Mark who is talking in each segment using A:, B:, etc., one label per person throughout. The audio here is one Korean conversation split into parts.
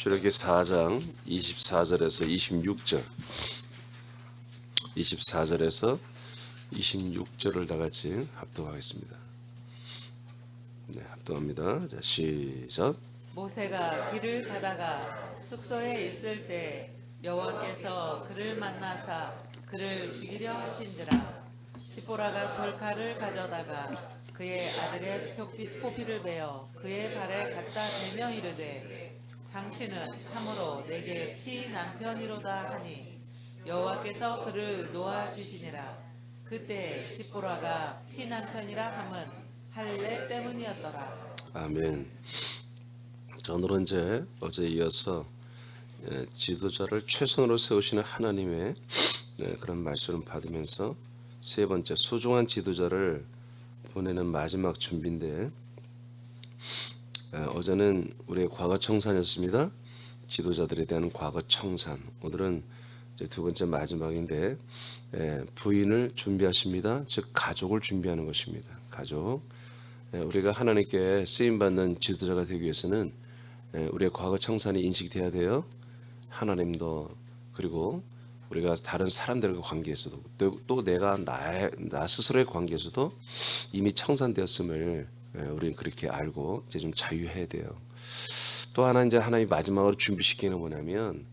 A: 출애굽기 4장 24절에서 26절 24절에서 26절을 다 같이 합독하겠습니다. 네, 합독합니다. 자, 시작.
B: 모세가 길을 가다가 숙소에 있을 때 여호와께서 그를 만나사 그를 죽이려 하신지라. 시보라가 돌칼을 가져다가 그의 아들의 포피를 베어 그의 발에 갖다 대며 이르되 당신은 참으로 내게 피 남편이로다 하니 여호와께서 그를 놓아 주시니라. 그때 시보라가 피 남편이라 함은 할례 때문이었더라.
A: 아멘. 자, 오늘은 이제 어제 이어서 지도자를 최선으로 세우시는 하나님의 그런 말씀을 받으면서 세 번째 소중한 지도자를 보내는 마지막 준비인데, 어제는 우리의 과거 청산이었습니다. 지도자들에 대한 과거 청산. 오늘은 이제 두 번째 마지막인데, 부인을 준비하십니다. 즉 가족을 준비하는 것입니다. 가족. 우리가 하나님께 쓰임 받는 지도자가 되기 위해서는 우리의 과거 청산이 인식돼야 돼요. 하나님도, 그리고 우리가 다른 사람들과 관계에서도, 또 내가 나 스스로의 관계에서도 이미 청산되었음을 우리는 그렇게 알고 이제 좀 자유해야 돼요. 또 하나 이제 하나님 마지막으로 준비시키는 뭐냐면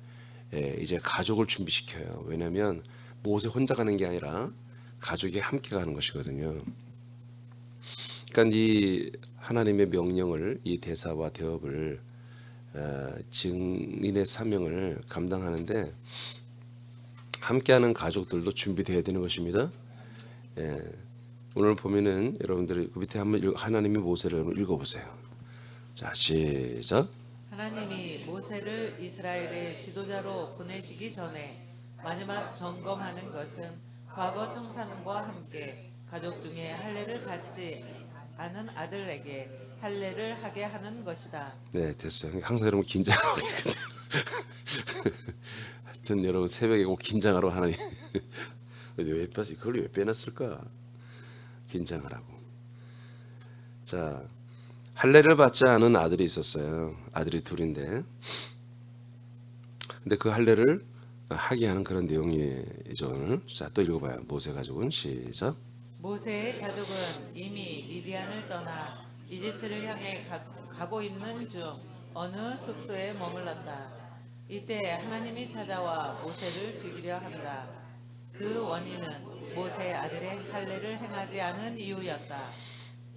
A: 이제 가족을 준비시켜요. 왜냐하면 모세 혼자 가는 게 아니라 가족이 함께 가는 것이거든요. 그러니까 이 하나님의 명령을, 이 대사와 대업을 증인의 사명을 감당하는데 함께하는 가족들도 준비되어야 되는 것입니다. 오늘 보면은 여러분들이 그 밑에 한번 하나님이 모세를 읽어보세요. 자, 시작.
B: 하나님이 모세를 이스라엘의 지도자로 보내시기 전에 마지막 점검하는 것은 과거 청산과 함께 가족 중에 할례를 갖지 않은 아들에게 할례를 하게 하는 것이다.
A: 네, 됐어요. 항상 여러분 긴장하고 계세요. 하여튼 여러분 새벽에 꼭 긴장하러 하나님 왜 빼지? 그걸 왜 빼놨을까? 긴장하라고. 자, 할례를 받지 않은 아들이 있었어요. 아들이 둘인데, 근데 그 할례를 하게 하는 그런 내용이죠. 오늘. 자, 또 읽어봐요. 모세 가족은 시작.
B: 모세의 가족은 이미 미디안을 떠나 이집트를 향해 가고 있는 중 어느 숙소에 머물렀다. 이때 하나님이 찾아와 모세를 죽이려 한다. 그 원인은 모세 아들의 할례를 행하지 않은 이유였다.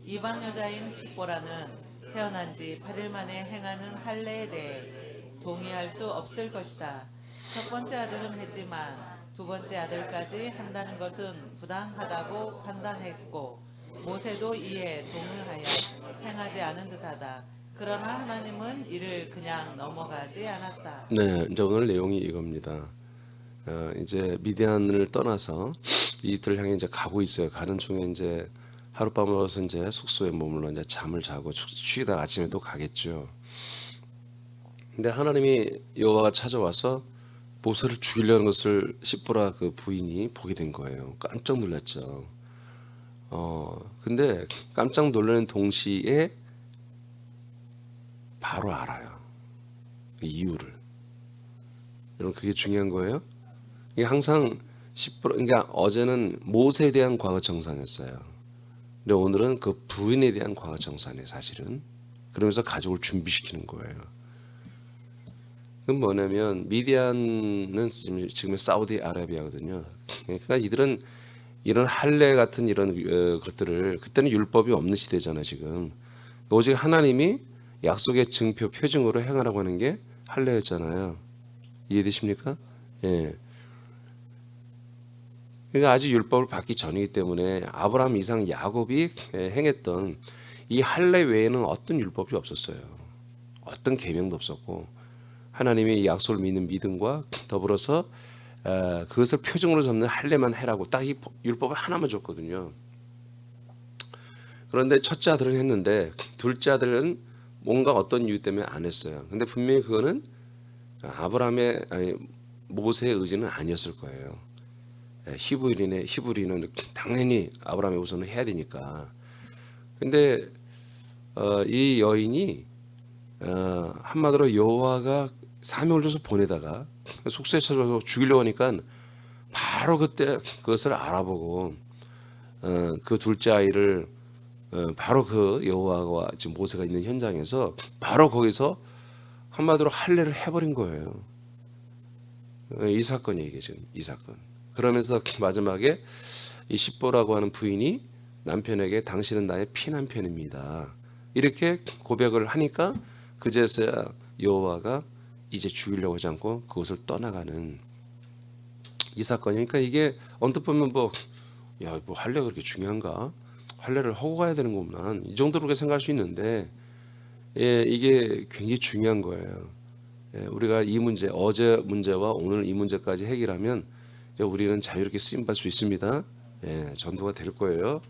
B: 이방 여자인 십보라는 태어난 지 8일 만에 행하는 할례에 대해 동의할 수 없을 것이다. 첫 번째 아들은 했지만 두 번째 아들까지 한다는 것은 부당하다고 판단했고 모세도 이에 동의하여 행하지 않은 듯하다. 그러나 하나님은 이를 그냥 넘어가지 않았다.
A: 네, 이제 오늘 내용이 이겁니다. 이제 미디안을 떠나서 이집트를 향해 이제 가고 있어요. 가는 중에 이제 하룻밤을 얻어서 이제 숙소에 머물러 이제 잠을 자고 쉬다가 아침에 또 가겠죠. 근데 하나님이 여호와가 찾아와서 모세를 죽이려는 것을 십보라 그 부인이 보게 된 거예요. 깜짝 놀랐죠. 근데 깜짝 놀라는 동시에 바로 알아요. 그 이유를. 여러분 그게 중요한 거예요. 이게 항상 그러니까 어제는 모세에 대한 과거 청산했어요. 근데 오늘은 그 부인에 대한 과거 청산이에요, 사실은. 그러면서 가족을 준비시키는 거예요. 그건 뭐냐면 미디안은 지금 사우디아라비아거든요. 그러니까 이들은 이런 할례 같은 이런 것들을, 그때는 율법이 없는 시대잖아요, 지금. 오직 하나님이 약속의 증표 표징으로 행하라고 하는 게 할례였잖아요. 이해되십니까? 예. 그러니까 아직 율법을 받기 전이기 때문에 아브라함, 이삭, 야곱이 행했던 이 할례 외에는 어떤 율법이 없었어요. 어떤 계명도 없었고 하나님의 이 약속을 믿는 믿음과 더불어서 그것을 표징으로 삼는 할례만 해라고 딱 이 율법을 하나만 줬거든요. 그런데 첫째 아들은 했는데 둘째 아들은 뭔가 어떤 이유 때문에 안 했어요. 근데 분명히 그거는 모세의 의지는 아니었을 거예요. 히브리는 당연히 아브라함의 우선을 해야 되니까. 근데 이 여인이 한마디로 여호와가 사명을 줘서 보내다가 숙소에 찾아와서 죽이려고 하니까 바로 그때 그것을 알아보고 그 둘째 아이를 바로 그 여호와와 지금 모세가 있는 현장에서 바로 거기서 한마디로 할례를 해버린 거예요. 이 사건이 이게 지금 이 사건. 그러면서 마지막에 이 십보라고 하는 부인이 남편에게 당신은 나의 피남편입니다. 이렇게 고백을 하니까 그제서야 여호와가 이제 죽이려고 하지 않고 그것을 떠나가는 이 사건이니까 이게 언뜻 보면 뭐 할례가 그렇게 중요한가? 할례를 하고 가야 되는 거구나. 이 정도로 그렇게 생각할 수 있는데 이게 굉장히 중요한 거예요. 우리가 이 문제, 어제 문제와 오늘 이 문제까지 해결하면 우리는 자유롭게 쓰임 받을 수 있습니다. 전도가 될 거예요.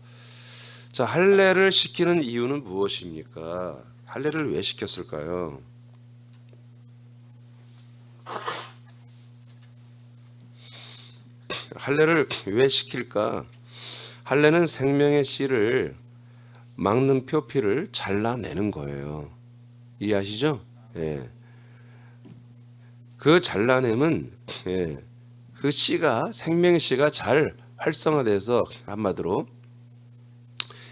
A: 자, 할례를 시키는 이유는 무엇입니까? 할례를 왜 시켰을까요? 할례를 왜 시킬까? 할례는 생명의 씨를 막는 표피를 잘라내는 거예요. 이해하시죠? 그 잘라냄은 그 씨가 생명의 씨가 잘 활성화돼서 한마디로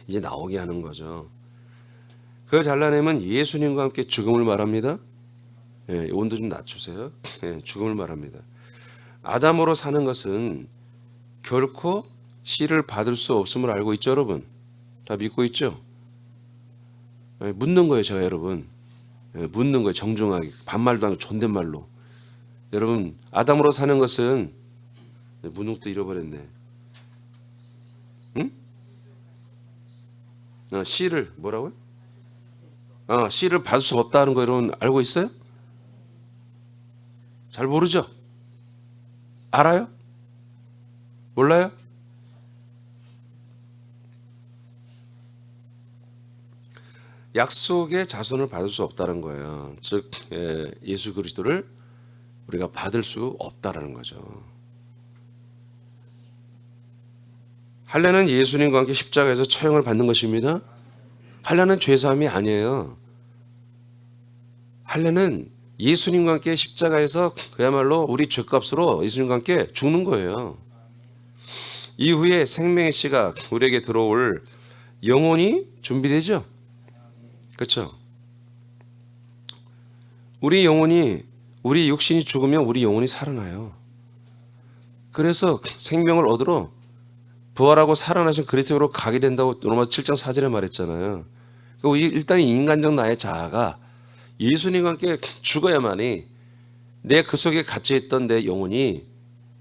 A: 이제 나오게 하는 거죠. 그 잘라냄은 예수님과 함께 죽음을 말합니다. 온도 좀 낮추세요. 죽음을 말합니다. 아담으로 사는 것은 결코 씨를 받을 수 없음을 알고 있죠, 여러분? 다 믿고 있죠? 묻는 거예요, 제가 여러분. 묻는 거예요, 정중하게. 반말도 아니고 존댓말로. 여러분, 아담으로 사는 것은 문uk도 잃어버렸네. 응? 씨를 뭐라고요? 씨를 받을 수 없다는 거 여러분 알고 있어요? 잘 모르죠? 알아요? 몰라요? 약속의 자손을 받을 수 없다는 거예요. 즉 예수 그리스도를 우리가 받을 수 없다라는 거죠. 할례는 예수님과 함께 십자가에서 처형을 받는 것입니다. 할례는 죄사함이 아니에요. 할례는 예수님과 함께 십자가에서 그야말로 우리 죄값으로 예수님과 함께 죽는 거예요. 이후에 생명의 씨가 우리에게 들어올 영혼이 준비되죠. 그렇죠? 우리 육신이 죽으면 우리 영혼이 살아나요. 그래서 생명을 얻으러 부활하고 살아나신 그리스도로 가게 된다고 로마서 7장 4절에 말했잖아요. 일단 인간적 나의 자아가 예수님과 함께 죽어야만이 내 그 속에 갇혀있던 내 영혼이,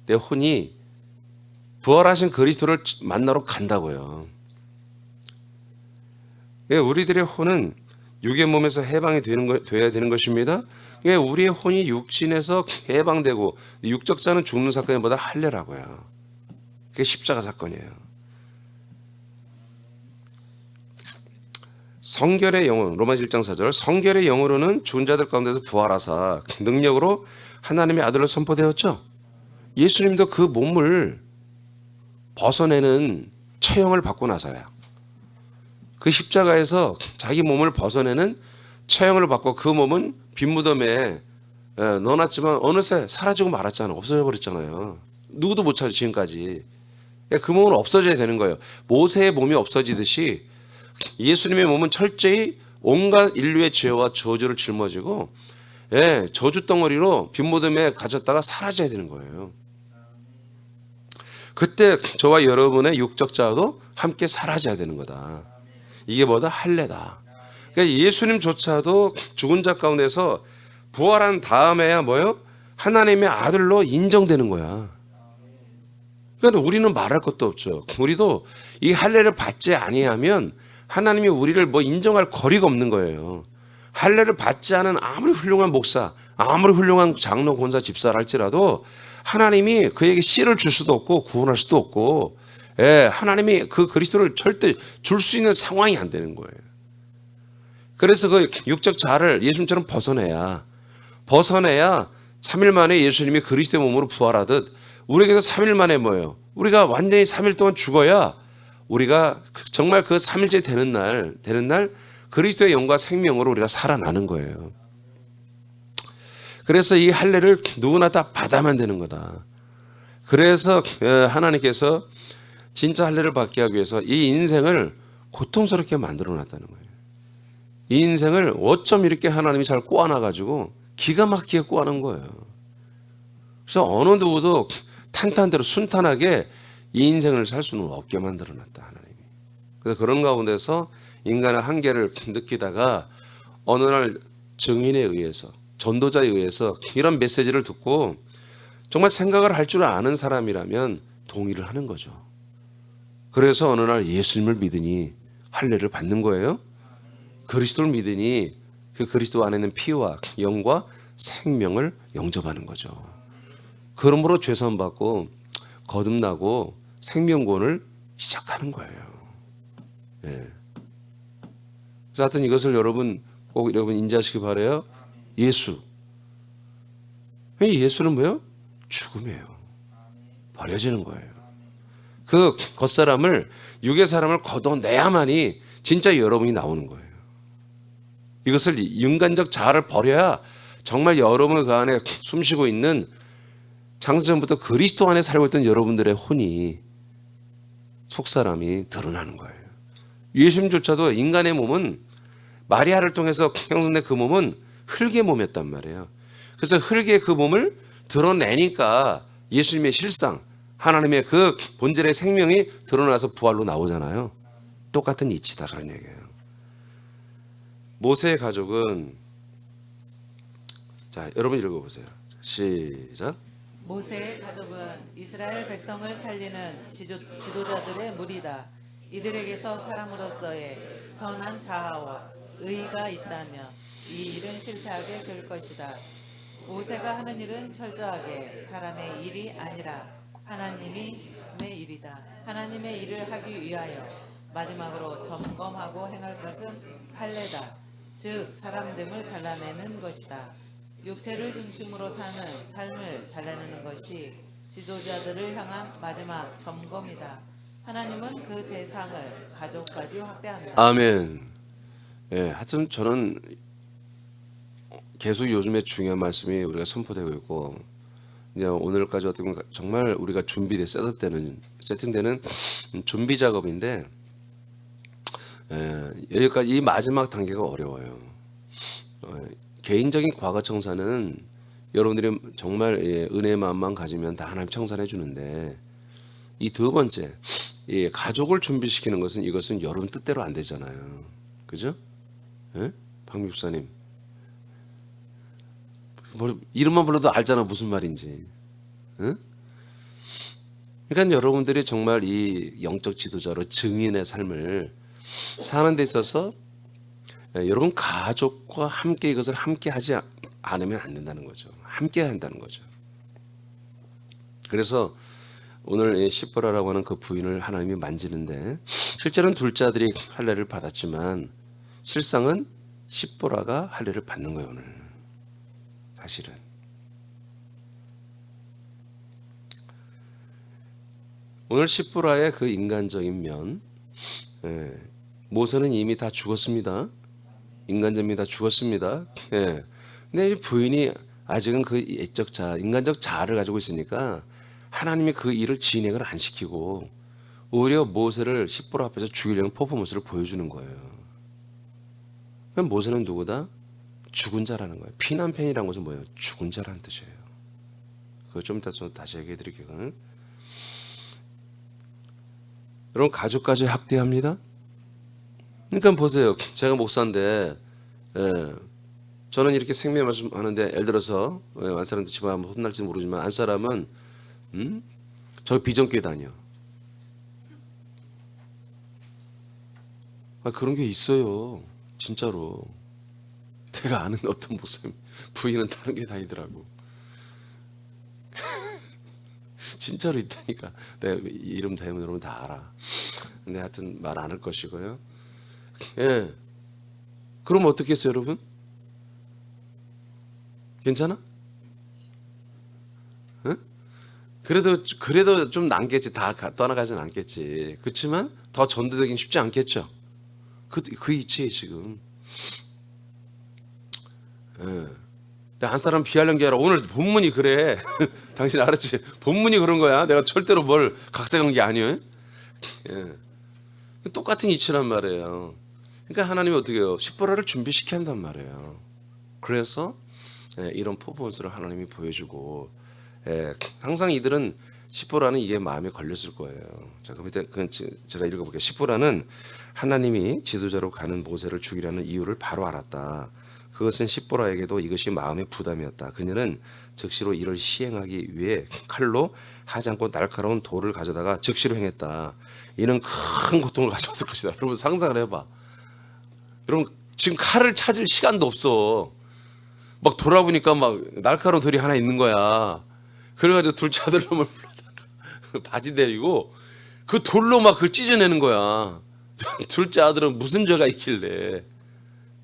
A: 내 혼이 부활하신 그리스도를 만나러 간다고요. 우리들의 혼은 육의 몸에서 해방이 돼야 되는 것입니다. 우리의 혼이 육신에서 해방되고 육적 자는 죽는 사건보다 할례라고요. 그게 십자가 사건이에요. 성결의 영혼, 로마서 1장 4절, 성결의 영으로는 죽은 자들 가운데서 부활하사 능력으로 하나님의 아들로 선포되었죠. 예수님도 그 몸을 벗어내는 처형을 받고 나서야 그 십자가에서 자기 몸을 벗어내는 처형을 받고 그 몸은 빈무덤에 넣어놨지만 어느새 사라지고 말았잖아요. 없어져 버렸잖아요. 누구도 못 찾아 지금까지. 그 몸은 없어져야 되는 거예요. 모세의 몸이 없어지듯이 예수님의 몸은 철저히 온갖 인류의 죄와 저주를 짊어지고 저주 덩어리로 빈무덤에 갇혔다가 사라져야 되는 거예요. 그때 저와 여러분의 육적 자아도 함께 사라져야 되는 거다. 이게 뭐다? 할례다. 그러니까 예수님조차도 죽은 자 가운데서 부활한 다음에야 뭐요? 하나님의 아들로 인정되는 거야. 그러니까 우리는 말할 것도 없죠. 우리도 이 할례를 받지 아니하면 하나님이 우리를 인정할 거리가 없는 거예요. 할례를 받지 않은 아무리 훌륭한 목사, 아무리 훌륭한 장로, 권사, 집사를 할지라도 하나님이 그에게 씨를 줄 수도 없고 구원할 수도 없고 하나님이 그 그리스도를 절대 줄 수 있는 상황이 안 되는 거예요. 그래서 그 육적 자아를 예수님처럼 벗어내야 3일 만에 예수님이 그리스도의 몸으로 부활하듯 우리에게서 3일 만에 뭐예요? 우리가 완전히 3일 동안 죽어야 우리가 정말 그 3일째 되는 날 그리스도의 영과 생명으로 우리가 살아나는 거예요. 그래서 이 할례를 누구나 다 받아만 되는 거다. 그래서 하나님께서 진짜 할례를 받게 하기 위해서 이 인생을 고통스럽게 만들어 놨다는 거예요. 이 인생을 어쩜 이렇게 하나님이 잘 꼬아놔가지고 기가 막히게 꼬아놓은 거예요. 그래서 어느 누구도 탄탄대로 순탄하게 이 인생을 살 수는 없게 만들어 놨다, 하나님이. 그래서 그런 가운데서 인간의 한계를 느끼다가 어느 날 증인에 의해서, 전도자에 의해서 이런 메시지를 듣고 정말 생각을 할 줄 아는 사람이라면 동의를 하는 거죠. 그래서 어느 날 예수님을 믿으니 할례를 받는 거예요. 그리스도를 믿으니 그 그리스도 안에 있는 피와 영과 생명을 영접하는 거죠. 그러므로 죄사함 받고 거듭나고 생명권을 시작하는 거예요. 예. 그래서 하여튼 이것을 꼭 여러분 인지하시기 바라요. 예수는 뭐예요? 죽음이에요. 버려지는 거예요. 그 겉사람을, 육의 사람을 걷어내야만이 진짜 여러분이 나오는 거예요. 이것을 인간적 자아를 버려야 정말 여러분 그 안에 숨쉬고 있는 창세전부터 그리스도 안에 살고 있던 여러분들의 혼이, 속사람이 드러나는 거예요. 예수님조차도 인간의 몸은 마리아를 통해서 형성된 그 몸은 흙의 몸이었단 말이에요. 그래서 흙의 그 몸을 드러내니까 예수님의 실상, 하나님의 그 본질의 생명이 드러나서 부활로 나오잖아요. 똑같은 이치다 그런 얘기예요. 모세의 가족은, 자 여러분 읽어보세요. 시작.
B: 모세의 가족은 이스라엘 백성을 살리는 지도자들의 무리다. 이들에게서 사람으로서의 선한 자아와 의의가 있다며 이 일은 실패하게 될 것이다. 모세가 하는 일은 철저하게 사람의 일이 아니라 하나님의 일이다. 하나님의 일을 하기 위하여 마지막으로 점검하고 행할 것은 할례다. 즉 사람됨을 잘라내는 것이다. 육체를 중심으로 사는 삶을 잘라내는 것이 지도자들을 향한 마지막 점검이다. 하나님은 그 대상을 가족까지 확대한다.
A: 아멘. 예, 하여튼 저는 계속 요즘에 중요한 말씀이 우리가 선포되고 있고, 이제 오늘까지 어떻게 보면 정말 우리가 준비돼 세팅되는 준비 작업인데, 여기까지 이 마지막 단계가 어려워요. 개인적인 과거 청산은 여러분들이 정말 은혜의 마음만 가지면 다 하나님 청산해 주는데, 이 두 번째 가족을 준비시키는 것은, 이것은 여러분 뜻대로 안 되잖아요. 그죠? 예? 박 목사님 이름만 불러도 알잖아 무슨 말인지. 응? 그러니까 여러분들이 정말 이 영적 지도자로 증인의 삶을 사는 데 있어서 여러분 가족과 함께 이것을 함께 하지 않으면 안 된다는 거죠. 함께 한다는 거죠. 그래서 오늘 시보라라고 하는 그 부인을 하나님이 만지는데, 실제로는 둘째 아들이 할례를 받았지만 실상은 시보라가 할례를 받는 거예요. 오늘 사실은 오늘 시보라의 그 인간적인 면, 모세는 이미 다 죽었습니다. 인간적이 다 죽었습니다. 근데 이 부인이 아직은 그 애적 자아, 인간적 자아를 가지고 있으니까 하나님이 그 일을 진행을 안 시키고 오히려 모세를 시보라 앞에서 죽이려는 퍼포먼스를 보여주는 거예요. 그럼 모세는 누구다? 죽은 자라는 거예요. 피난편이라는 것은 뭐예요? 죽은 자라는 뜻이에요. 그거 좀 이따 다시 얘기해 드릴게요. 여러분 가족까지 학대합니다. 그러니까 보세요. 제가 목사인데, 저는 이렇게 생명 말씀하는데, 예를 들어서 안 사람들 집에 한번 혼날지 모르지만 안 사람은 저 비전교회 다녀. 그런 게 있어요. 진짜로. 내가 아는 어떤 목사님 부인은 다른 게 다니더라고. 진짜로 있다니까. 내가 이름 대면 여러분 다 알아. 근데 하여튼 말 안 할 것이고요. 예. 그럼 어떻게 했어요, 여러분? 괜찮아? 응? 그래도 좀 남겠지. 다 떠나가진 않겠지. 그렇지만 더 전도되긴 쉽지 않겠죠. 그 이치에 지금. 예. 한 사람 비하는 게 아니라 오늘 본문이 그래. 당신 알았지? 본문이 그런 거야. 내가 절대로 뭘 각색한 게 아니에요. 예. 똑같은 이치란 말이에요. 그러니까 하나님이 어떻게 해요? 십보라를 준비시켜야 한단 말이에요. 그래서 이런 퍼포먼스를 하나님이 보여주고, 항상 이들은 십보라는 이게 마음에 걸렸을 거예요. 자, 그럼 일단 제가 읽어볼게요. 십보라는 하나님이 지도자로 가는 모세를 죽이려는 이유를 바로 알았다. 그것은 십보라에게도 이것이 마음의 부담이었다. 그녀는 즉시로 이를 시행하기 위해 칼로 하지 않고 날카로운 돌을 가져다가 즉시로 행했다. 이는 큰 고통을 가져왔을 것이다. 여러분 상상을 해봐. 여러분 지금 칼을 찾을 시간도 없어. 막 돌아보니까 막 날카로운 돌이 하나 있는 거야. 그래가지고 둘째 아들 놈을 불러다가 바지 내리고 그 돌로 막 그걸 찢어내는 거야. 둘째 아들은 무슨 죄가 있길래.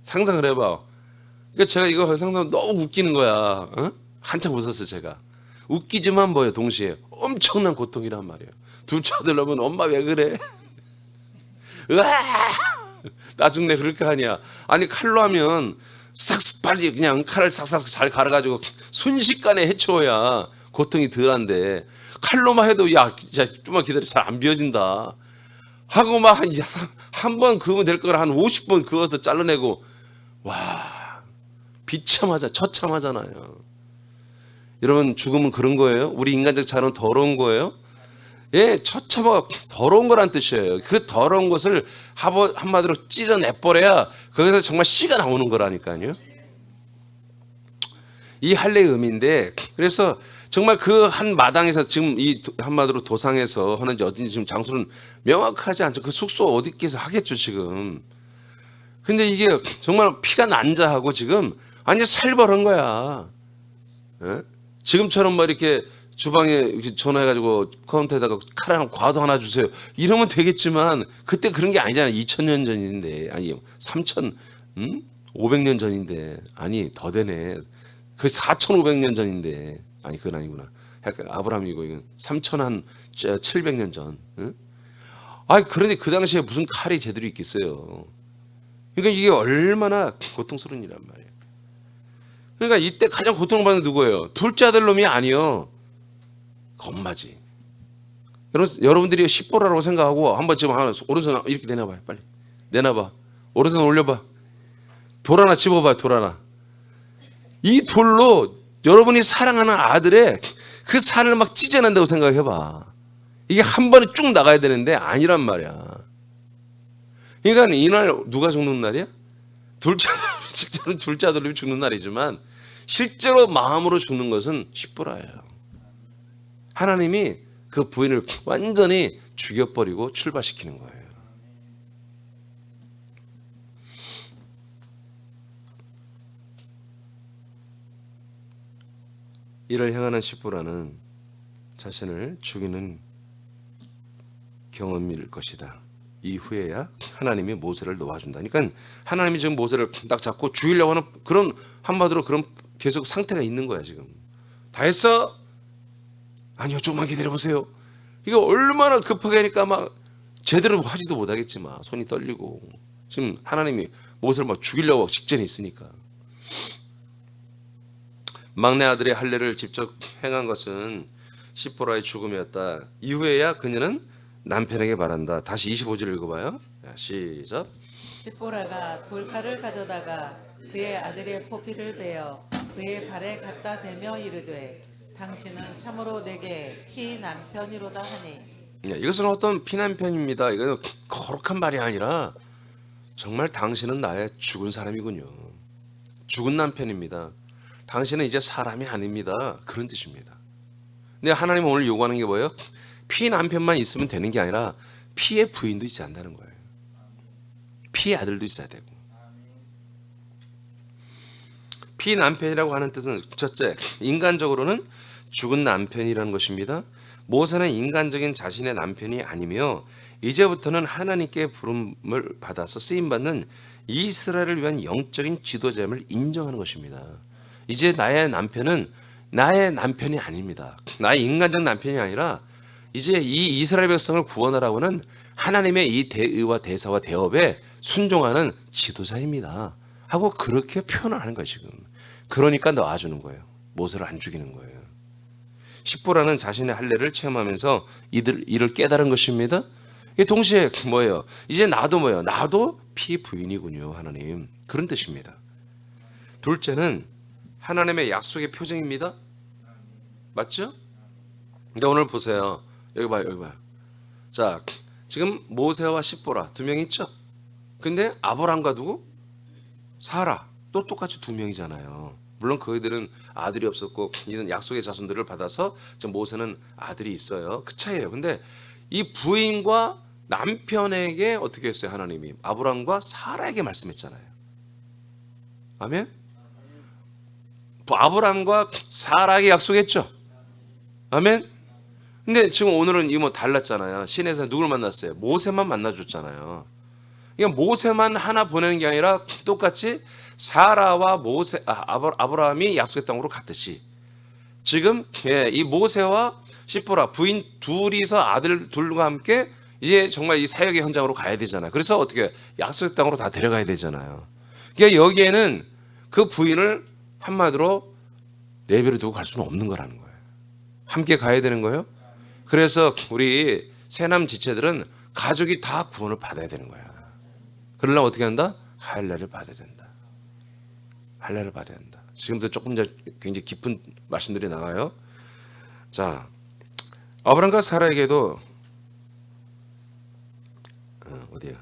A: 상상을 해봐. 그러니까 제가 이거 상상 너무 웃기는 거야. 어? 한참 웃었어 제가. 웃기지만 뭐예요? 동시에 엄청난 고통이란 말이에요. 둘째 아들 놈은 엄마 왜 그래? 으아! 나중에 그렇게 하냐? 아니 칼로 하면 싹 빨리 그냥 칼을 싹싹 잘 갈아가지고 순식간에 해쳐야 고통이 덜한데 칼로만 해도 야 좀만 기다려 잘 안 비워진다 하고 막 한 번 그으면 될 거라 한 50번 그어서 잘라내고 와 비참하자 처참하잖아요. 여러분 죽음은 그런 거예요? 우리 인간적 자는 더러운 거예요? 예, 처참하고 더러운 거란 뜻이에요. 그 더러운 것을 한마디로 찢어내버려야 거기서 정말 씨가 나오는 거라니까요. 이 할례의 의미인데 그래서 정말 그 한 마당에서 지금 이 한마디로 도상에서 하는지 어딘지 지금 장소는 명확하지 않죠. 그 숙소 어디께서 하겠죠 지금. 근데 이게 정말 피가 난자하고 지금 완전 살벌한 거야. 예? 지금처럼 뭐 이렇게 주방에 이렇게 전화해가지고 카운터에다가 칼 과도 하나 주세요. 이러면 되겠지만 그때 그런 게 아니잖아요. 2000년 전인데 아니 500년 전인데 아니 더 되네. 그 4500년 전인데 아니 그건 아니구나. 아브라함이고 이건 3700년 전. 응? 아 그런데 그 당시에 무슨 칼이 제대로 있겠어요. 그러니까 이게 얼마나 고통스러운 일이란 말이에요. 그러니까 이때 가장 고통받는 누구예요? 둘째 아들 놈이 아니요. 엄마지. 여러분들이 십보라라고 생각하고 한번 지금 오른손 이렇게 내놔봐요. 빨리 내놔봐. 오른손 올려봐. 돌 하나 집어봐. 돌 하나. 이 돌로 여러분이 사랑하는 아들의 그 살을 막 찢어낸다고 생각해봐. 이게 한 번에 쭉 나가야 되는데 아니란 말이야. 그러니까 이날 누가 죽는 날이야? 실제로는 둘째 아들이 죽는 날이지만 실제로 마음으로 죽는 것은 십보라예요. 하나님이 그 부인을 완전히 죽여버리고 출발시키는 거예요. 이를 행하는 십보라는 자신을 죽이는 경험일 것이다. 이후에야 하나님이 모세를 놓아준다. 그러니까 하나님이 지금 모세를 딱 잡고 죽이려고 하는 그런 한마디로 그런 계속 상태가 있는 거야 지금. 다 했어? 아니요, 조금만 기다려보세요. 이거 얼마나 급하게 하니까 막 제대로 하지도 못하겠지만 손이 떨리고 지금 하나님이 모세를 막 죽이려고 직전에 있으니까. 막내 아들의 할례를 직접 행한 것은 십보라의 죽음이었다. 이후에야 그녀는 남편에게 말한다. 다시 25절 읽어봐요. 시작.
B: 십보라가 돌칼을 가져다가 그의 아들의 포피를 베어 그의 발에 갖다 대며 이르되 당신은 참으로 내게 피남편이로다 하니.
A: 이것은 어떤 피남편입니다. 이거는 거룩한 말이 아니라 정말 당신은 나의 죽은 사람이군요. 죽은 남편입니다. 당신은 이제 사람이 아닙니다. 그런 뜻입니다. 근데 하나님은 오늘 요구하는 게 뭐예요? 피 남편만 있으면 되는 게 아니라 피의 부인도 있어야 한다는 거예요. 피의 아들도 있어야 되고. 피 남편이라고 하는 뜻은 첫째, 인간적으로는 죽은 남편이라는 것입니다. 모세는 인간적인 자신의 남편이 아니며 이제부터는 하나님께 부름을 받아서 쓰임받는 이스라엘을 위한 영적인 지도자임을 인정하는 것입니다. 이제 나의 남편은 나의 남편이 아닙니다. 나의 인간적 남편이 아니라 이제 이 이스라엘 백성을 구원하라고는 하나님의 이 대의와 대사와 대업에 순종하는 지도자입니다. 하고 그렇게 표현을 하는 거예요 지금. 그러니까 놔주는 거예요. 모세를 안 죽이는 거예요. 십보라는 자신의 할례를 체험하면서 이를 깨달은 것입니다. 이게 동시에 뭐예요? 이제 나도 뭐예요? 나도 피 부인이군요, 하나님. 그런 뜻입니다. 둘째는 하나님의 약속의 표징입니다. 맞죠? 근데 오늘 보세요. 여기 봐요, 여기 봐요. 자, 지금 모세와 십보라 두 명 있죠? 근데 아브람과 누구? 사라 또 똑같이 두 명이잖아요. 물론 그들은 아들이 없었고 이런 약속의 자손들을 받아서 지금 모세는 아들이 있어요. 그 차이예요. 근데 이 부인과 남편에게 어떻게 했어요? 하나님이 아브람과 사라에게 말씀했잖아요. 아멘. 아브람과 사라에게 약속했죠. 아멘. 근데 지금 오늘은 이 뭐 달랐잖아요. 시내에서 누굴 만났어요? 모세만 만나줬잖아요. 그러니까 모세만 하나 보내는 게 아니라 똑같이 사라와 아브라함이 약속의 땅으로 갔듯이 지금 이 모세와 십보라 부인 둘이서 아들 둘과 함께 이제 정말 이 사역의 현장으로 가야 되잖아요. 그래서 어떻게 약속의 땅으로 다 데려가야 되잖아요. 그러니까 여기에는 그 부인을 한마디로 내버려 두고 갈 수는 없는 거라는 거예요. 함께 가야 되는 거예요. 그래서 우리 새남 지체들은 가족이 다 구원을 받아야 되는 거야. 그러려면 어떻게 한다? 할례를 받아야 된다. 할례를 받아야 한다. 지금도 조금 더 굉장히 깊은 말씀들이 나와요. 자, 아브람과 사라에게도 어디야?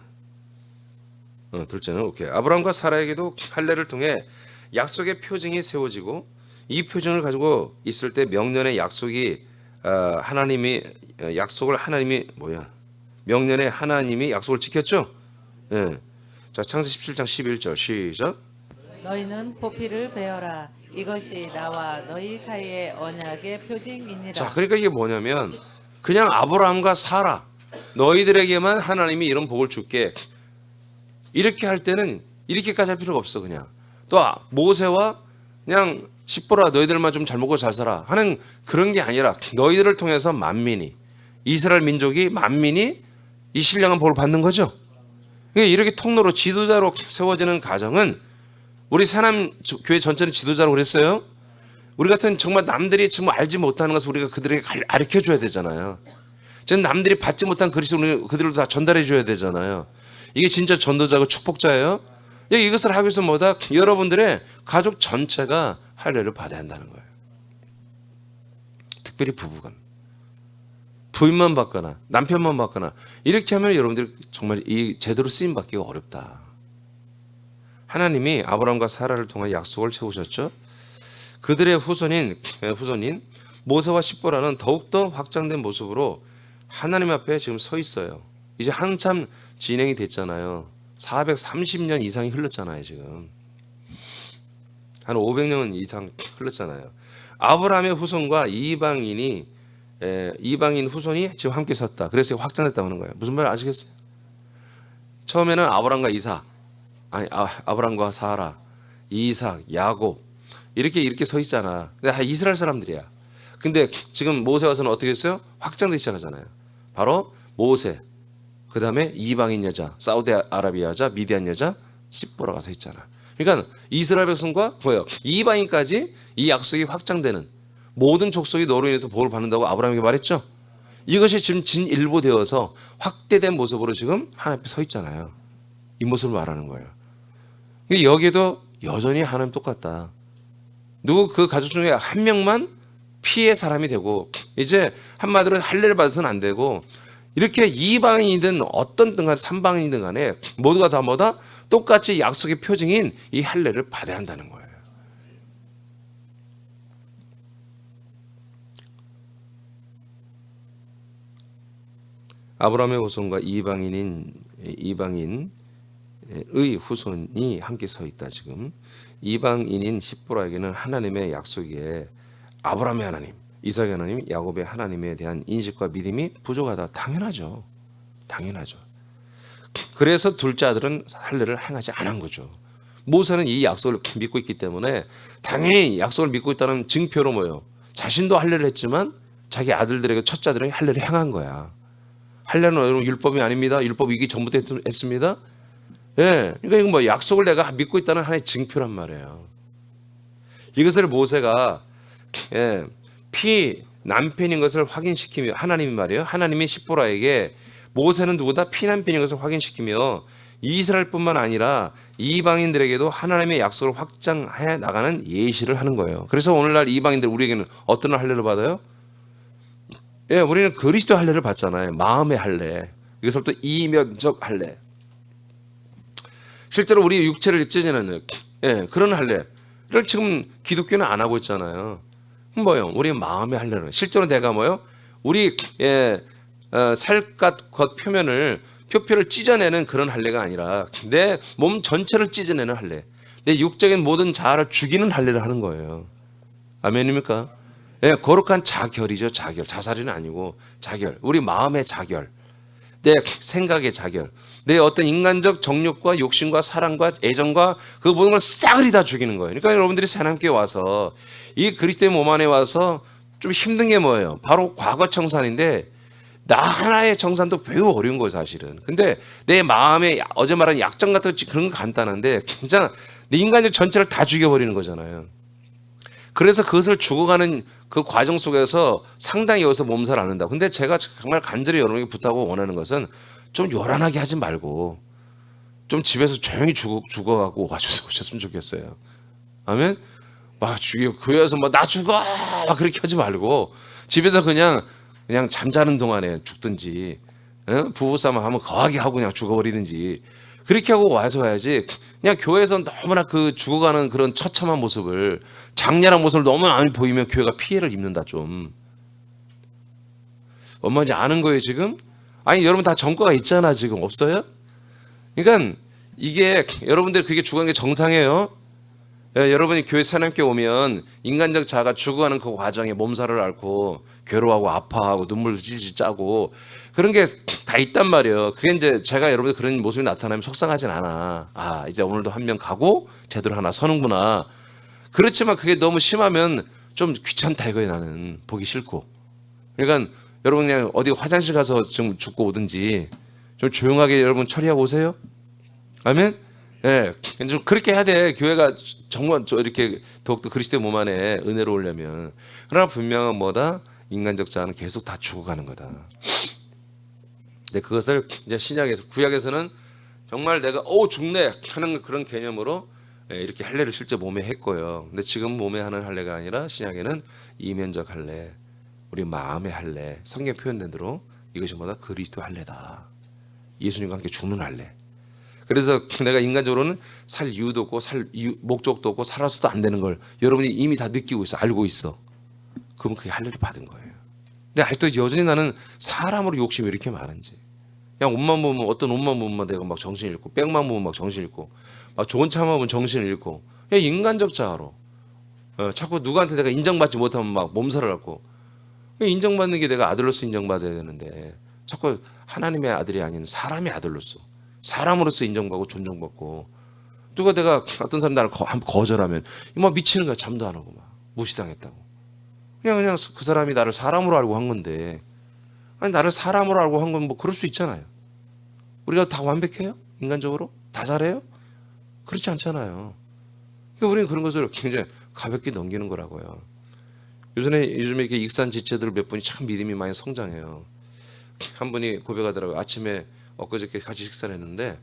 A: 둘째는 오케이. 아브람과 사라에게도 할례를 통해 약속의 표징이 세워지고 이 표징을 가지고 있을 때 명년의 약속이 하나님이 약속을 하나님이 명년에 하나님이 약속을 지켰죠? 예. 자, 창세기 17장 11절 시작.
B: 너희는 포피를 베어라. 이것이 나와 너희 사이의 언약의 표징이니라.
A: 자, 그러니까 이게 뭐냐면 그냥 아브라함과 사라 너희들에게만 하나님이 이런 복을 줄게. 이렇게 할 때는 이렇게까지 할 필요가 없어. 그냥 또 모세와 그냥 십보라 너희들만 좀 잘 먹고 잘 살아 하는 그런 게 아니라 너희들을 통해서 만민이 이스라엘 민족이 만민이 이 신령한 복을 받는 거죠. 그러니까 이렇게 통로로 지도자로 세워지는 가정은 우리 새남 교회 전체는 지도자로 그랬어요. 우리 같은 정말 남들이 정말 알지 못하는 것을 우리가 그들에게 가르쳐 줘야 되잖아요. 지금 남들이 받지 못한 그리스도를 그들도 다 전달해 줘야 되잖아요. 이게 진짜 전도자고 축복자예요. 이것을 하기 위해서 뭐다? 여러분들의 가족 전체가 할례를 받아야 한다는 거예요. 특별히 부부간 부인만 받거나 남편만 받거나 이렇게 하면 여러분들이 정말 이 제대로 쓰임 받기가 어렵다. 하나님이 아브라함과 사라를 통해 약속을 세우셨죠. 그들의 후손인 모세와 십보라는 더욱더 확장된 모습으로 하나님 앞에 지금 서 있어요. 이제 한참 진행이 됐잖아요. 430년 이상이 흘렀잖아요. 지금 한 500년 이상 흘렀잖아요. 아브라함의 후손과 이방인 후손이 지금 함께 섰다. 그래서 확장됐다고 하는 거예요. 무슨 말 아시겠어요? 처음에는 아브라함과 사라, 이삭, 야곱 이렇게 서 있잖아. 근데 다 이스라엘 사람들이야. 근데 지금 모세 와서는 어떻게 했어요? 확장되기 시작하잖아요. 바로 모세, 그 다음에 이방인 여자, 사우디아라비아 여자, 미디안 여자, 십보라가 서 있잖아. 그러니까 이스라엘 백성과 이방인까지 이 약속이 확장되는 모든 족속이 너로 인해서 복을 받는다고 아브라함에게 말했죠. 이것이 지금 진일보되어서 확대된 모습으로 지금 하나님 앞에 서 있잖아요. 이 모습을 말하는 거예요. 여기에도 여전히 하나님 똑같다. 누구 그 가족 중에 한 명만 피의 사람이 되고 이제 한마디로 할례를 받아서는 안 되고 이렇게 이방인이든 어떤 등간 삼방인이든 간에 모두가 다 똑같이 약속의 표징인 이 할례를 받아야 한다는 거예요. 아브라함의 후손과 이방인의 후손이 함께 서 있다. 지금 이방인인 십보라에게는 하나님의 약속에 아브라함의 하나님, 이삭의 하나님, 야곱의 하나님에 대한 인식과 믿음이 부족하다. 당연하죠. 그래서 둘째 아들은 할례를 행하지 않은 거죠. 모세는 이 약속을 믿고 있기 때문에 당연히 약속을 믿고 있다는 증표로 자신도 할례를 했지만 자기 아들들에게 첫째 아들에게 할례를 행한 거야. 할례는 여러분 율법이 아닙니다. 율법 이기 전부터 했습니다. 예, 그러니까 이거 약속을 내가 믿고 있다는 하나의 증표란 말이에요. 이것을 모세가 피 남편인 것을 확인시키며 하나님이 말이에요. 하나님이 십보라에게 모세는 누구다? 피남편인 것을 확인시키며 이스라엘뿐만 아니라 이방인들에게도 하나님의 약속을 확장해 나가는 예시를 하는 거예요. 그래서 오늘날 이방인들 우리에게는 어떤 할례를 받아요? 우리는 그리스도 할례를 받잖아요. 마음의 할례. 이것부터 이면적 할례. 실제로 우리 육체를 찢어내는 그런 할례를 지금 기독교는 안 하고 있잖아요. 뭐요? 우리 마음의 할례는 실제로 내가 뭐요? 우리 살갗 겉 표면을 표피를 찢어내는 그런 할례가 아니라 내 몸 전체를 찢어내는 할례, 내 육적인 모든 자아를 죽이는 할례를 하는 거예요. 아멘입니까? 거룩한 자결이죠. 자결. 자살이는 아니고 자결. 우리 마음의 자결, 내 생각의 자결, 내 어떤 인간적 정욕과 욕심과 사랑과 애정과 그 모든 걸 싸그리 다 죽이는 거예요. 그러니까 여러분들이 새함께 와서 이 그리스도의 몸 안에 와서 좀 힘든 게 뭐예요? 바로 과거 청산인데 나 하나의 청산도 매우 어려운 거예요, 사실은. 근데 내 마음에 어제 말한 약점 같은 거 그런 건 간단한데 진짜 내 인간적 전체를 다 죽여버리는 거잖아요. 그래서 그것을 죽어가는 그 과정 속에서 상당히 여기서 몸살 앓는다. 근데 제가 정말 간절히 여러분에게 부탁하고 원하는 것은 좀 요란하게 하지 말고 좀 집에서 조용히 죽어가고 오셨으면 좋겠어요. 아멘? 막 교회에서 막 나 죽어! 막 그렇게 하지 말고 집에서 그냥 잠자는 동안에 죽든지 부부싸움 하면 거하게 하고 그냥 죽어버리든지 그렇게 하고 와서 와야지. 그냥 교회에서 너무나 그 죽어가는 그런 처참한 모습을, 장렬한 모습을 너무 많이 보이면 교회가 피해를 입는다 좀. 엄마인지 아는 거예요 지금? 아니 여러분 다 전과가 있잖아 지금. 없어요? 그러니까 이게 여러분들 그게 죽어가는 게 정상이에요. 여러분이 교회 사람께 오면 인간적 자아가 죽어가는 그 과정에 몸살을 앓고 괴로워하고 아파하고 눈물을 찔찔 짜고 그런 게 다 있단 말이에요. 그게 이제 제가 여러분들 그런 모습이 나타나면 속상하진 않아. 아 이제 오늘도 한 명 가고 제대로 하나 서는구나. 그렇지만 그게 너무 심하면 좀 귀찮다 이거예요. 나는 보기 싫고. 그러니까 여러분 그냥 어디 화장실 가서 좀 죽고 오든지 좀 조용하게 여러분 처리하고 오세요. 아멘. 좀 그렇게 해야 돼. 교회가 정말 이렇게 더욱더 그리스도의 몸 안에 은혜로우려면. 그러나 분명한 뭐다? 인간적 자아는 계속 다 죽어가는 거다. 근데 그것을 이제 신약에서, 구약에서는 정말 내가 죽네 하는 그런 개념으로 이렇게 할례를 실제 몸에 했고요. 근데 지금 몸에 하는 할례가 아니라 신약에는 이면적 할례, 우리 마음의 할례, 성경 표현된 대로 이것이 뭐다? 그리스도 할례다. 예수님과 함께 죽는 할례. 그래서 내가 인간적으로는 살 이유도 없고 목적도 없고 살아서도 안 되는 걸 여러분이 이미 다 느끼고 있어, 알고 있어. 그러면 그게 할례를 받은 거예요. 근데 아직도 여전히 나는 사람으로 욕심이 왜 이렇게 많은지. 그냥 옷만 보면 어떤 옷만 보면 내가 막 정신 잃고, 백만 보면 막 정신 잃고, 막 좋은 차만 보면 정신 잃고, 그냥 인간적 자아로 자꾸 누구한테 내가 인정받지 못하면 막 몸살을 앓고. 인정받는 게 내가 아들로서 인정받아야 되는데 자꾸 하나님의 아들이 아닌 사람의 아들로서, 사람으로서 인정받고 존중받고. 누가 내가 어떤 사람 나를 거절하면 막 미치는 거야. 잠도 안 오고 막 무시당했다고. 그냥 그 사람이 나를 사람으로 알고 한 건데, 아니 나를 사람으로 알고 한 건 뭐 그럴 수 있잖아요. 우리가 다 완벽해요? 인간적으로? 다 잘해요? 그렇지 않잖아요. 그러니까 우리는 그런 것을 굉장히 가볍게 넘기는 거라고요. 요즘에 이렇게 익산 지체들 몇 분이 참 믿음이 많이 성장해요. 한 분이 고백하더라고요. 아침에 엊그저께 같이 식사를 했는데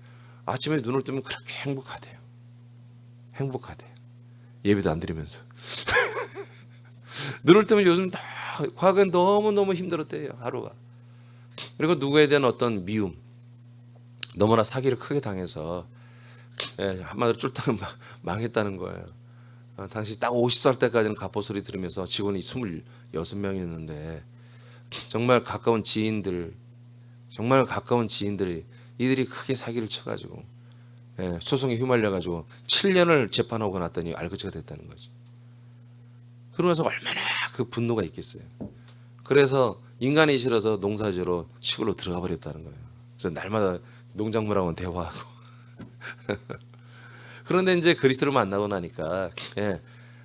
A: 아침에 눈을 뜨면 그렇게 행복하대요. 행복하대요. 예배도 안 드리면서. 눈을 뜨면 요즘 다 과거엔 너무너무 힘들었대요. 하루가. 그리고 누구에 대한 어떤 미움, 너무나 사기를 크게 당해서 한마디로 쫄딱 망했다는 거예요. 당시 딱 50살 때까지는 갑보소리 들으면서 직원이 26명이었는데 정말 가까운 지인들이 이들이 크게 사기를 쳐가지고 소송에 휘말려가지고 7년을 재판하고 났더니 알거지가 됐다는 거죠. 그러면서 얼마나 그 분노가 있겠어요. 그래서 인간이 싫어서 농사지로 시골로 들어가 버렸다는 거예요. 그래서 날마다 농작물하고는 대화하고. 그런데 이제 그리스도를 만나고 나니까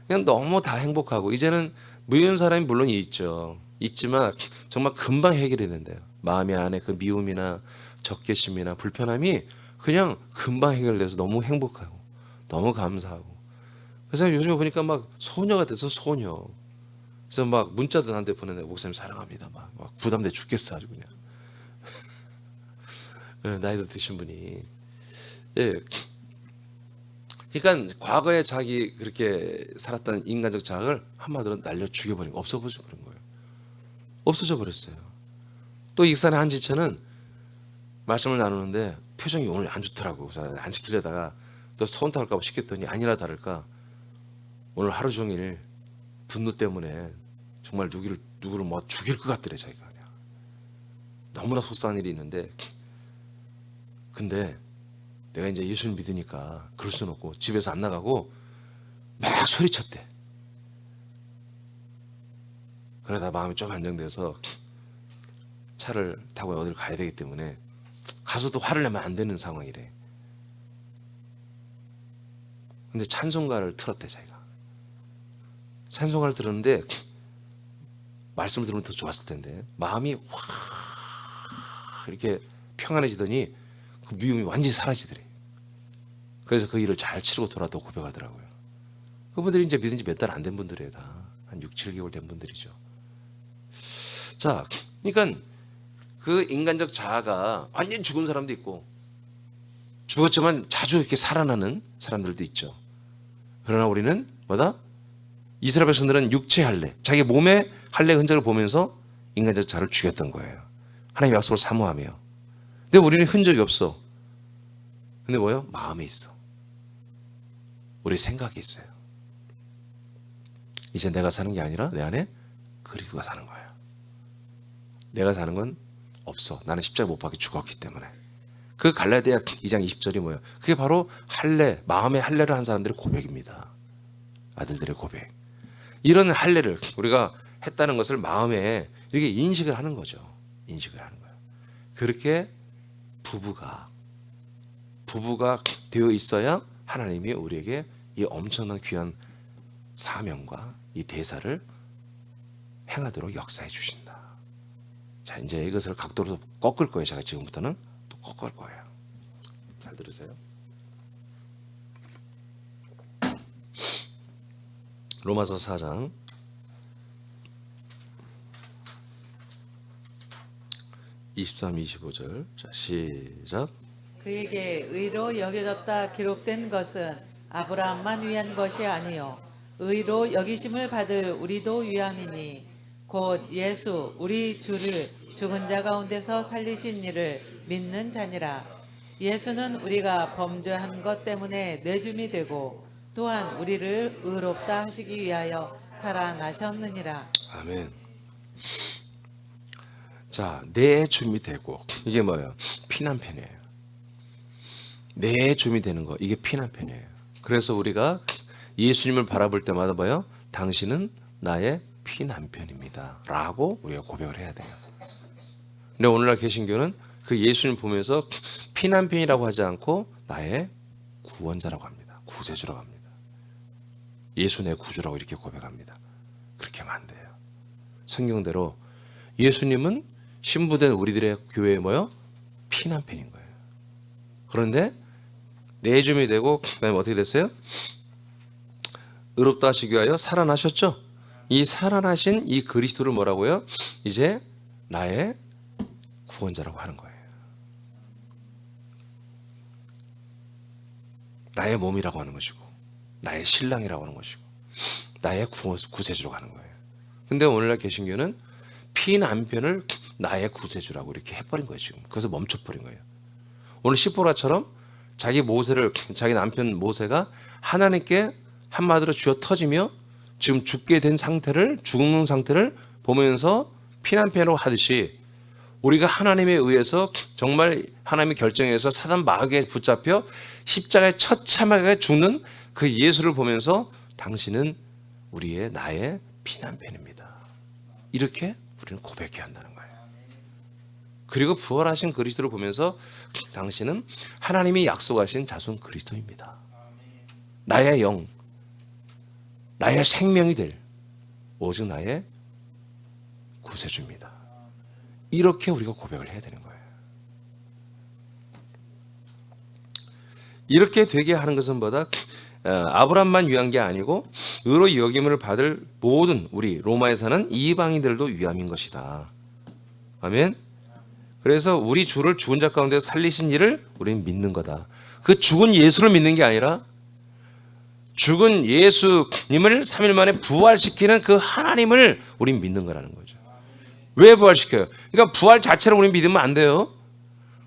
A: 그냥 너무 다 행복하고, 이제는 미운 사람이 물론 있죠. 있지만 정말 금방 해결이 된대요. 마음의 안에 그 미움이나 적개심이나 불편함이 그냥 금방 해결돼서 너무 행복하고 너무 감사하고, 그래서 요즘에 보니까 막 소녀가 돼서 소녀. 그래서 막 문자도 나한테 보내네. 목사님 사랑합니다. 막 부담돼 죽겠어 아주 그냥. 나이도 드신 분이. 예. 그러니까 과거에 자기 그렇게 살았던 인간적 자학을 한마디로 날려 죽여버린 거, 없어져 버린 거예요. 없어져 버렸어요. 또 익산의 한지처는 말씀을 나누는데 표정이 오늘 안 좋더라고. 그래서 안 시키려다가 또 서운할까 봐 시켰더니 아니나 다를까 오늘 하루 종일 분노 때문에 정말 누구를 뭐 죽일 것 같더래 자기가. 그냥 너무나 속상한 일이 있는데, 근데 내가 이제 예수를 믿으니까 그럴 수는 없고 집에서 안 나가고 막 소리쳤대. 그러다 마음이 좀 안정돼서 차를 타고 어디를 가야 되기 때문에 가서도 화를 내면 안 되는 상황이래. 근데 찬송가를 틀었대 자기가. 찬송가를 들었는데 말씀을 들으면 더 좋았을 텐데 마음이 확 이렇게 평안해지더니 그 미움이 완전히 사라지더래. 그래서 그 일을 잘 치르고 돌아왔다고 고백하더라고요. 그분들이 이제 믿은 지 몇 달 안 된 분들이에요. 다 한 6, 7개월 된 분들이죠. 자, 그러니까 그 인간적 자아가 완전히 죽은 사람도 있고 죽었지만 자주 이렇게 살아나는 사람들도 있죠. 그러나 우리는 뭐다? 이스라엘 백성들은 육체 할례, 자기 몸의 할례 흔적을 보면서 인간적 자아를 죽였던 거예요. 하나님의 약속을 사모하며. 근데 우리는 흔적이 없어. 근데 뭐예요? 마음에 있어. 우리 생각이 있어요. 이제 내가 사는 게 아니라 내 안에 그리스도가 사는 거예요. 내가 사는 건 없어. 나는 십자가 못 박혀 죽었기 때문에. 그 갈라디아 2장 20절이 뭐예요? 그게 바로 할례, 마음의 할례를 한 사람들의 고백입니다. 아들들의 고백. 이런 할례를 우리가 했다는 것을 마음에 이렇게 인식을 하는 거죠. 인식을 하는 거예요. 그렇게 부부가 되어 있어야 하나님이 우리에게 이 엄청난 귀한 사명과 이 대사를 행하도록 역사해 주신다. 자, 이제 이것을 각도로 꺾을 거예요. 제가 지금부터는 또 꺾을 거예요. 잘 들으세요. 로마서 4장 23, 25절. 자, 시작.
B: 그에게 의로 여겨졌다 기록된 것은 아브라함만 위한 것이 아니요 의로 여기심을 받을 우리도 위함이니 곧 예수 우리 주를 죽은 자 가운데서 살리신 이를 믿는 자니라. 예수는 우리가 범죄한 것 때문에 내줌이 되고 또한 우리를 의롭다 하시기 위하여 살아나셨느니라.
A: 아멘. 자, 내 줌이 되고 이게 뭐예요? 피난편이에요. 내 줌이 되는 거, 이게 피난편이에요. 그래서 우리가 예수님을 바라볼 때마다 뭐예요? 당신은 나의 피난편입니다 라고 우리가 고백을 해야 돼요. 근데 오늘날 개신교는 그 예수님 보면서 피난편이라고 하지 않고 나의 구원자라고 합니다. 구세주라고 합니다. 예수 내 구주라고 이렇게 고백합니다. 그렇게 하면 안 돼요. 성경대로 예수님은 신부된 우리들의 교회에 뭐요? 피난편인 거예요. 그런데 내줌이 되고 그다음에 어떻게 됐어요? 의롭다 하시기 위하여 살아나셨죠? 이 살아나신 이 그리스도를 뭐라고요? 이제 나의 구원자라고 하는 거예요. 나의 몸이라고 하는 것이고 나의 신랑이라고 하는 것이고 나의 구세주라고 하는 거예요. 근데 오늘날 개신교는 피난편을 나의 구세주라고 이렇게 해버린 거예요. 지금 그래서 멈춰버린 거예요. 오늘 시보라처럼 자기 남편 모세가 하나님께 한마디로 쥐어 터지며 지금 죽는 상태를 보면서 피난편으로 하듯이 우리가 하나님에 의해서 정말 하나님의 결정에서 사단 마귀에 붙잡혀 십자가에 처참하게 죽는 그 예수를 보면서 당신은 나의 피난편입니다. 이렇게 우리는 고백해야 한다는 거예요. 그리고 부활하신 그리스도를 보면서 당신은 하나님이 약속하신 자손 그리스도입니다. 나의 영, 나의 생명이 될 오직 나의 구세주입니다. 이렇게 우리가 고백을 해야 되는 거예요. 이렇게 되게 하는 것은 뭐다? 아브람만 위한 게 아니고 의로 여김을 받을 모든 우리 로마에 사는 이방인들도 위함인 것이다. 아멘. 그래서 우리 주를 죽은 자 가운데 살리신 이를 우리는 믿는 거다. 그 죽은 예수를 믿는 게 아니라 죽은 예수님을 3일 만에 부활시키는 그 하나님을 우리는 믿는 거라는 거죠. 왜 부활시켜요? 그러니까 부활 자체를 우리는 믿으면 안 돼요.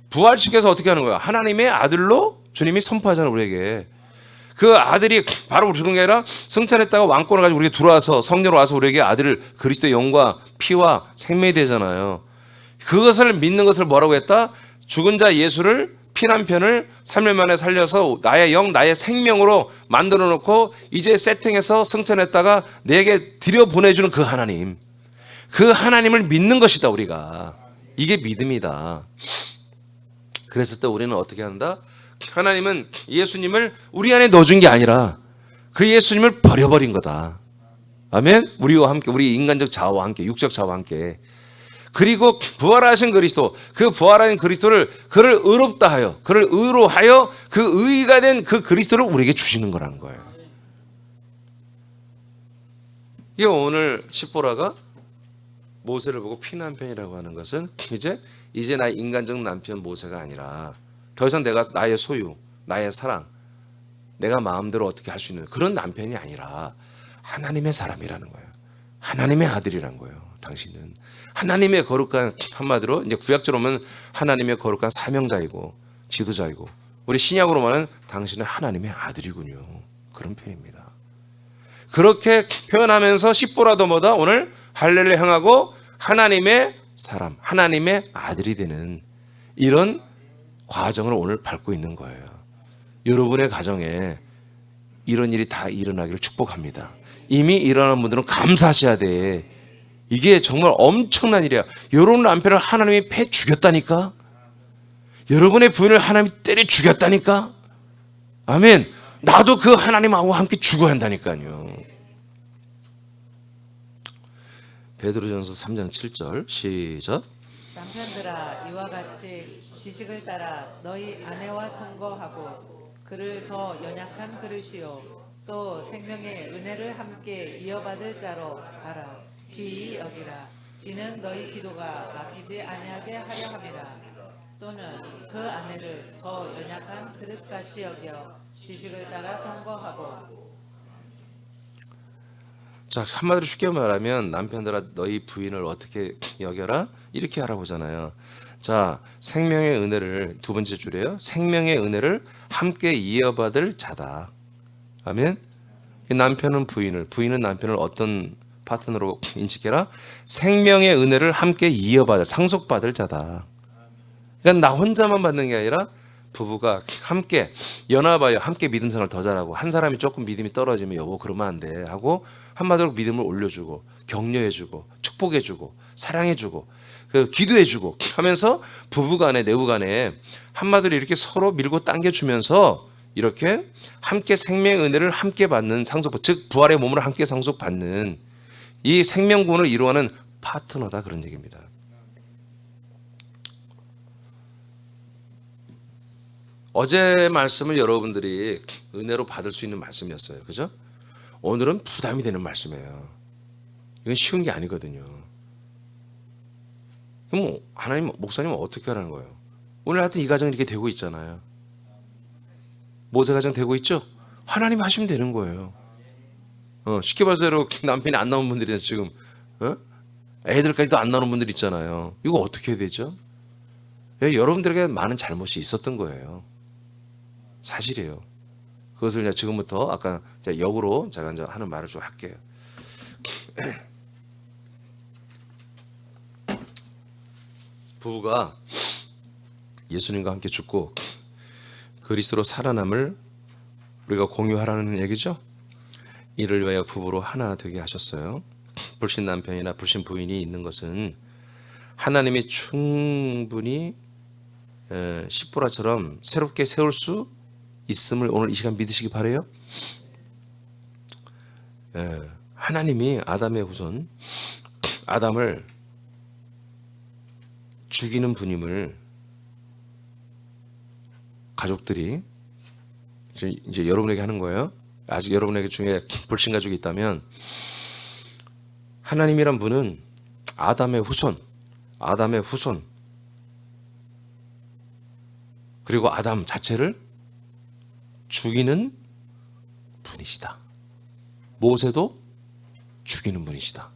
A: 부활시켜서 어떻게 하는 거야? 하나님의 아들로 주님이 선포하잖아요, 우리에게. 그 아들이 바로 주는 게 아니라 승천했다가 왕권을 가지고 우리에게 들어와서 성령으로 와서 우리에게 아들 그리스도의 영과 피와 생명이 되잖아요. 그것을 믿는 것을 뭐라고 했다? 죽은 자 예수를 피난편을 3일 만에 살려서 나의 영, 나의 생명으로 만들어 놓고 이제 세팅해서 승천했다가 내게 들여보내주는 그 하나님. 그 하나님을 믿는 것이다, 우리가. 이게 믿음이다. 그래서 또 우리는 어떻게 한다? 하나님은 예수님을 우리 안에 넣어준 게 아니라 그 예수님을 버려버린 거다. 아멘? 우리와 함께, 우리 인간적 자아와 함께, 육적 자아와 함께. 그리고 부활하신 그리스도, 그 부활하신 그리스도를 그를 의롭다 하여, 그를 의로 하여 그 의가 된 그 그리스도를 우리에게 주시는 거라는 거예요. 이게 오늘 십보라가 모세를 보고 피난편이라고 하는 것은 이제 나의 인간적 남편 모세가 아니라 더 이상 내가 나의 소유, 나의 사랑, 내가 마음대로 어떻게 할 수 있는 그런 남편이 아니라 하나님의 사람이라는 거예요. 하나님의 아들이라는 거예요. 당신은 하나님의 거룩한, 한마디로 이제 구약적으로 보면 하나님의 거룩한 사명자이고 지도자이고, 우리 신약으로 말하면 당신은 하나님의 아들이군요. 그런 표현입니다. 그렇게 표현하면서 십보라도 뭐다? 오늘 할례를 행하고 하나님의 사람, 하나님의 아들이 되는 이런 과정을 오늘 밟고 있는 거예요. 여러분의 가정에 이런 일이 다 일어나기를 축복합니다. 이미 일어난 분들은 감사하셔야 돼. 이게 정말 엄청난 일이야. 여러분 남편을 하나님이 패 죽였다니까. 여러분의 부인을 하나님이 때려 죽였다니까. 아멘. 나도 그 하나님하고 함께 죽어야 한다니까요. 베드로전서 3장 7절 시작.
B: 남편들아 이와 같이 지식을 따라 너희 아내와 통거하고 그를 더 연약한 그릇이요 또 생명의 은혜를 함께 이어받을 자로 알아 귀히 여기라. 이는 너희 기도가 막히지 아니하게 하려 함이라. 또는 그 아내를 더 연약한 그릇같이 여겨 지식을 따라 통거하고.
A: 자, 한마디로 쉽게 말하면 남편들아 너희 부인을 어떻게 여겨라? 이렇게 하라고 하잖아요. 자, 생명의 은혜를 두 번째 줄이에요. 생명의 은혜를 함께 이어받을 자다. 아멘. 이 남편은 부인을, 부인은 남편을 어떤 파트너로 인식해라? 생명의 은혜를 함께 이어받을, 상속받을 자다. 그러니까 나 혼자만 받는 게 아니라 부부가 함께 연합하여 함께 믿음 생활을 더 잘하고, 한 사람이 조금 믿음이 떨어지면 여보 그러면 안 돼 하고 한마디로 믿음을 올려주고 격려해주고 축복해주고 사랑해주고 기도해주고 하면서 부부간에 내부간에 한마디로 이렇게 서로 밀고 당겨주면서 이렇게 함께 생명의 은혜를 함께 받는 상속, 즉 부활의 몸으로 함께 상속받는 이 생명군을 이루어가는 파트너다, 그런 얘기입니다. 어제 말씀을 여러분들이 은혜로 받을 수 있는 말씀이었어요. 그죠? 오늘은 부담이 되는 말씀이에요. 이건 쉬운 게 아니거든요. 그럼 하나님, 목사님은 어떻게 하라는 거예요? 오늘 하여튼 이 가정이 이렇게 되고 있잖아요. 모세 가정 되고 있죠? 하나님이 하시면 되는 거예요. 쉽게 말해서 남편이 안 나온 분들이 지금 애들까지도 안 나오는 분들 있잖아요. 이거 어떻게 해야 되죠? 여러분들에게 많은 잘못이 있었던 거예요. 사실이에요. 그것을 이제 지금부터 아까 역으로 제가 이제 하는 말을 좀 할게요. 부부가 예수님과 함께 죽고 그리스도로 살아남을 우리가 공유하라는 얘기죠. 이를 위하여 부부로 하나 되게 하셨어요. 불신 남편이나 불신 부인이 있는 것은 하나님이 충분히 십보라처럼 새롭게 세울 수 있음을 오늘 이 시간 믿으시기 바라요. 하나님이 아담의 후손 아담을 죽이는 분임을 가족들이 이제 여러분에게 하는 거예요. 아직 여러분에게 중에 불신 가족이 있다면 하나님이란 분은 아담의 후손 그리고 아담 자체를 죽이는 분이시다. 모세도 죽이는 분이시다.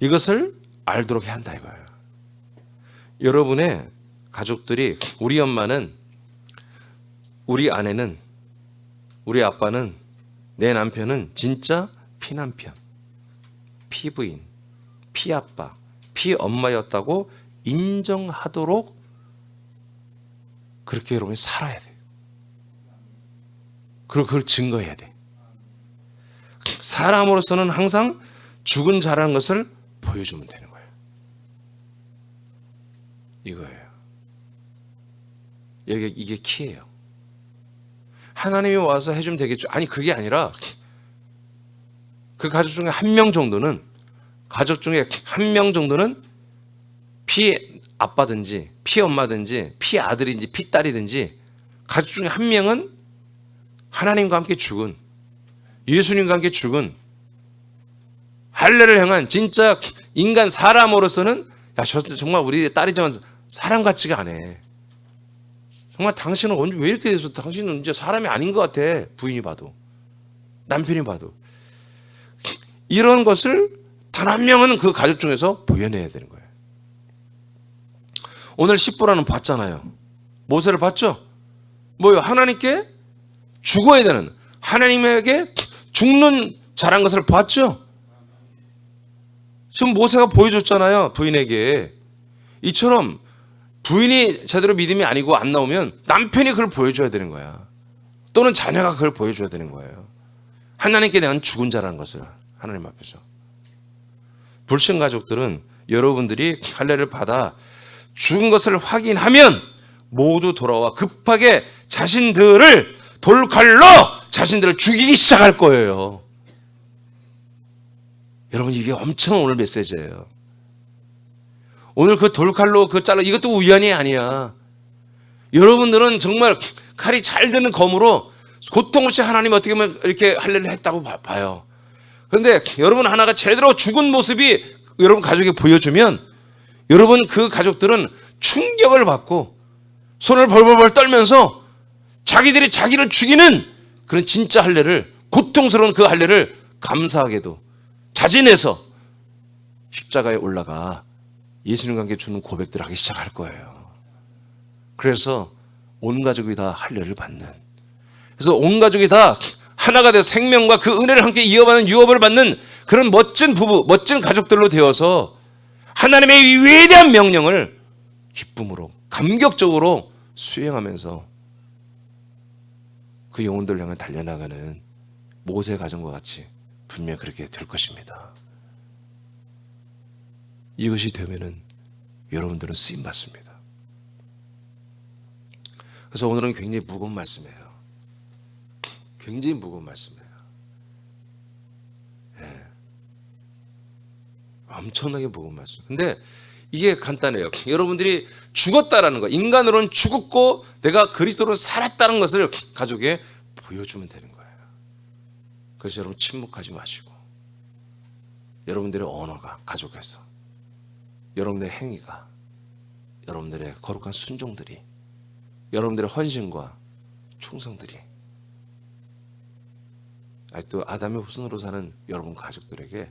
A: 이것을 알도록 해야 한다 이거예요. 여러분의 가족들이 우리 엄마는 우리 아내는 우리 아빠는 내 남편은 진짜 피남편, 피부인, 피아빠, 피엄마였다고 인정하도록 그렇게 여러분이 살아야 돼요. 그리고 그걸 증거해야 돼. 사람으로서는 항상 죽은 자라는 것을 보여주면 되는 거예요. 이거예요. 이게 키예요. 하나님이 와서 해주면 되겠죠. 아니 그게 아니라 그 가족 중에 한 명 정도는 피 아빠든지 피 엄마든지 피 아들인지 피 딸이든지 가족 중에 한 명은 하나님과 함께 죽은 예수님과 함께 죽은 할례를 향한 진짜 인간 사람으로서는 야, 저 정말 우리 딸이지만 사람 같지가 않아. 정말 당신은 언제 왜 이렇게 돼서 당신은 이제 사람이 아닌 것 같아. 부인이 봐도 남편이 봐도 이런 것을 단 한 명은 그 가족 중에서 보여내야 되는 거예요. 오늘 십보라는 봤잖아요. 모세를 봤죠? 뭐요? 하나님께 죽어야 되는 하나님에게 죽는 자란 것을 봤죠? 지금 모세가 보여줬잖아요. 부인에게. 이처럼 부인이 제대로 믿음이 아니고 안 나오면 남편이 그걸 보여줘야 되는 거야. 또는 자녀가 그걸 보여줘야 되는 거예요. 하나님께 대한 죽은 자라는 것을 하나님 앞에서. 불신 가족들은 여러분들이 할례를 받아 죽은 것을 확인하면 모두 돌아와 급하게 자신들을 돌칼로 자신들을 죽이기 시작할 거예요. 여러분 이게 엄청 오늘 메시지예요. 오늘 그 돌칼로 그 잘라 이것도 우연이 아니야. 여러분들은 정말 칼이 잘 드는 검으로 고통 없이 하나님 어떻게 보면 이렇게 할례를 했다고 봐요. 그런데 여러분 하나가 제대로 죽은 모습이 여러분 가족에 보여주면 여러분 그 가족들은 충격을 받고 손을 벌벌벌 떨면서 자기들이 자기를 죽이는 그런 진짜 할례를 고통스러운 그 할례를 감사하게도 자진해서 십자가에 올라가 예수님과 함께 주는 고백들을 하기 시작할 거예요. 그래서 온 가족이 다 할례를 받는 그래서 온 가족이 다 하나가 되어 생명과 그 은혜를 함께 이어받는 유업을 받는 그런 멋진 부부, 멋진 가족들로 되어서 하나님의 이 위대한 명령을 기쁨으로 감격적으로 수행하면서 그 영혼들 향해 달려나가는 모세 가정과 같이 분명히 그렇게 될 것입니다. 이것이 되면은 여러분들은 쓰임 받습니다. 그래서 오늘은 굉장히 무거운 말씀이에요. 굉장히 무거운 말씀이에요. 예. 엄청나게 무거운 말씀. 근데 이게 간단해요. 여러분들이 죽었다라는 거, 인간으로는 죽었고 내가 그리스도로 살았다는 것을 가족에 보여주면 되는 거예요. 그래서 여러분 침묵하지 마시고 여러분들의 언어가 가족에서 여러분들의 행위가 여러분들의 거룩한 순종들이 여러분들의 헌신과 충성들이 아직도 아담의 후손으로 사는 여러분 가족들에게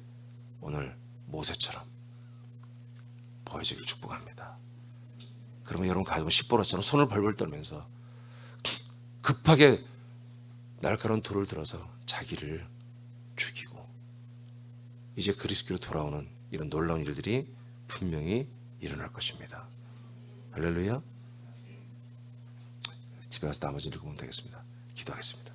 A: 오늘 모세처럼 보여지길 축복합니다. 그러면 여러분 가족은 십보로처럼 손을 벌벌 떨면서 급하게 날카로운 돌을 들어서 자기를 죽이고 이제 그리스도로 돌아오는 이런 놀라운 일들이 분명히 일어날 것입니다. 할렐루야. 집에 가서 나머지 읽으면 되겠습니다. 기도하겠습니다.